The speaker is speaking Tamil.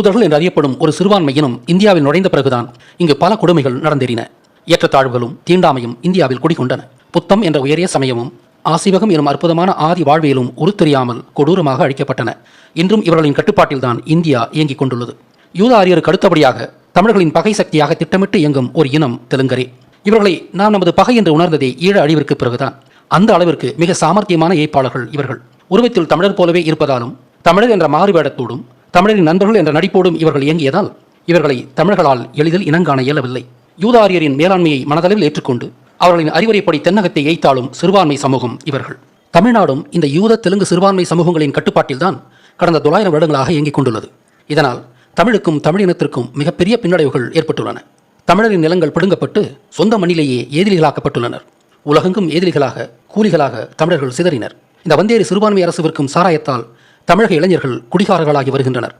யூதர்கள் என்று அறியப்படும் ஒரு சிறுபான்மை இனம் இந்தியாவில் நுழைந்த பிறகுதான் இங்கு பல கொடுமைகள் நடந்தேறின. ஏற்றத்தாழ்வுகளும் தீண்டாமையும் இந்தியாவில் குடிகொண்டன. புத்தம் என்ற உயரிய சமயமும் ஆசீவகம் எனும் அற்புதமான ஆதி வாழ்வியலும் உருத்தெரியாமல் கொடூரமாக அழிக்கப்பட்டன. இன்றும் இவர்களின் கட்டுப்பாட்டில்தான் இந்தியா இயங்கிக் கொண்டுள்ளது. யூத ஆரியருக்கு அடுத்தபடியாக தமிழர்களின் பகை சக்தியாக திட்டமிட்டு இயங்கும் ஒரு இனம் தெலுங்கரே. இவர்களை நாம் நமது பகை என்று உணர்ந்ததே ஈழ அழிவிற்கு பிறகுதான். அந்த அளவிற்கு மிக சாமர்த்தியமான ஏய்ப்பாளர்கள் இவர்கள். உருவத்தில் தமிழர் போலவே இருப்பதாலும் தமிழர் என்ற மாறுவேடத்தோடும் தமிழரின் நண்பர்கள் என்ற நடிப்போடும் இவர்கள் இயங்கியதால் இவர்களை தமிழர்களால் எளிதில் இனங்காண இயலவில்லை. யூத ஆரியரின் மேலாண்மையை மனதளவில் ஏற்றுக்கொண்டு அவர்களின் அறிவுரைப்படி தென்னகத்தை ஏய்த்தாளும் சிறுபான்மை சமூகம் இவர்கள். தமிழ்நாடும் இந்த யூத தெலுங்கு சிறுபான்மை சமூகங்களின் கட்டுப்பாட்டில்தான் கடந்த 900 வருடங்களாக இயங்கிக் கொண்டுள்ளது. இதனால் தமிழுக்கும் தமிழினத்திற்கும் மிகப்பெரிய பின்னடைவுகள் ஏற்பட்டுள்ளன. தமிழரின் நிலங்கள் பிடுங்கப்பட்டு சொந்த மண்ணிலேயே ஏதிலிகளாக்கப்பட்டுள்ளனர். உலகெங்கும் ஏதிலிகளாக கூலிகளாக தமிழர்கள் சிதறினர். இந்த வந்தேரி சிறுபான்மை அரசு விற்கும் சாராயத்தால் தமிழக இளைஞர்கள் குடிகாரர்களாகி வருகின்றனர்.